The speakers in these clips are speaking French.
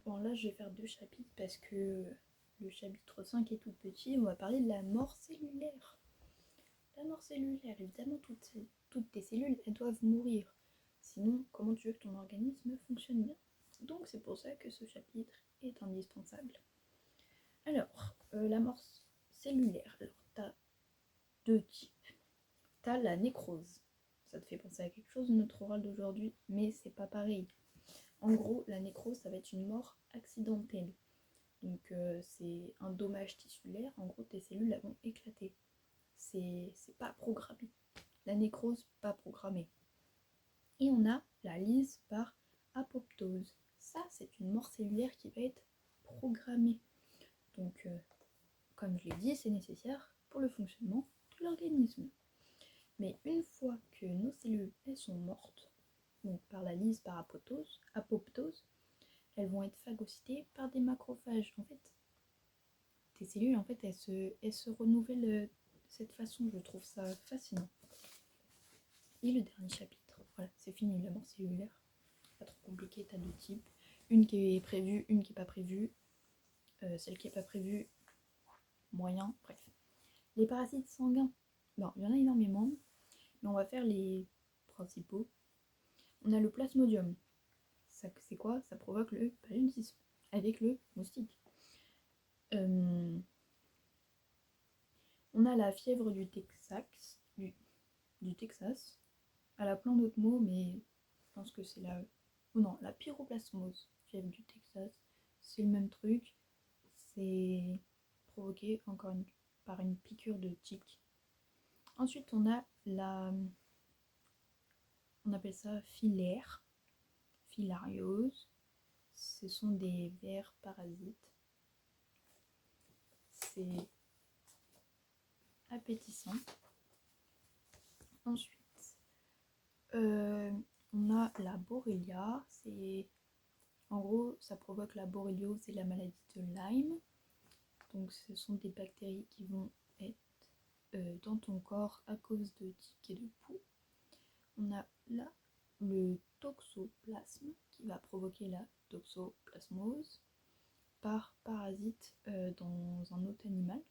Bon, là, je vais faire 2 chapitres parce que le chapitre 5 est tout petit. On va parler de la mort cellulaire. La mort cellulaire, évidemment, toutes tes cellules, elles doivent mourir. Sinon, comment tu veux que ton organisme fonctionne bien? Donc, c'est pour ça que ce chapitre est indispensable. Alors, la mort cellulaire. Alors, t'as 2 types. T'as la nécrose. Ça te fait penser à quelque chose de notre oral d'aujourd'hui, mais c'est pas pareil. En gros, la nécrose, ça va être une mort accidentelle. Donc c'est un dommage tissulaire, en gros tes cellules elles vont éclater. C'est pas programmé. La nécrose, pas programmée. Et on a la lyse par apoptose. Ça, c'est une mort cellulaire qui va être programmée. Donc, comme je l'ai dit, c'est nécessaire pour le fonctionnement de l'organisme. Mais une fois que nos cellules elles sont mortes, donc par la lyse par apoptose, elles vont être phagocytées par des macrophages. En fait, tes cellules, en fait, elles se renouvellent de cette façon. Je trouve ça fascinant. Et le dernier chapitre, voilà, c'est fini, la mort cellulaire. Pas trop compliqué, t'as 2 types. Une qui est prévue, une qui n'est pas prévue. Celle qui n'est pas prévue, moyen, bref. Les parasites sanguins, bon, il y en a énormément, mais on va faire les principaux. On a le plasmodium. Ça, c'est quoi? Ça provoque le paludisme avec le moustique. On a la fièvre du Texas, Elle a plein d'autres mots, mais je pense que c'est la... Oh non, la pyroplasmose, fièvre du Texas, c'est le même truc. C'est provoqué par une piqûre de tique. Ensuite, on a on appelle ça filaire, filariose. Ce sont des vers parasites. C'est appétissant. Ensuite, on a la borrelia. En gros, ça provoque la borréliose et la maladie de Lyme. Donc, ce sont des bactéries qui vont être dans ton corps à cause de tiques et de poux. On a là le toxoplasme qui va provoquer la toxoplasmose par parasite dans un autre animal.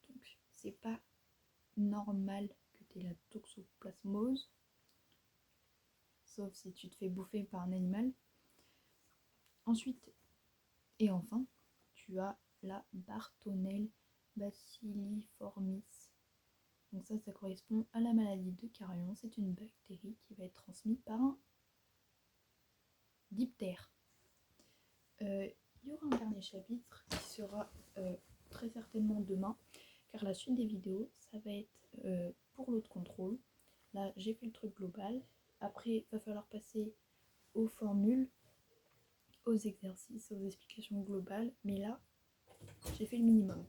Donc, c'est pas normal que tu aies la toxoplasmose, sauf si tu te fais bouffer par un animal. Ensuite, et enfin, tu as la Bartonella bacilliformis. Donc ça correspond à la maladie de Carion. C'est une bactérie qui va être transmise par un diptère. Il y aura un dernier chapitre qui sera très certainement demain, car la suite des vidéos, ça va être pour l'autre contrôle. Là, j'ai fait le truc global. Après, il va falloir passer aux formules, aux exercices, aux explications globales. Mais là, j'ai fait le minimum.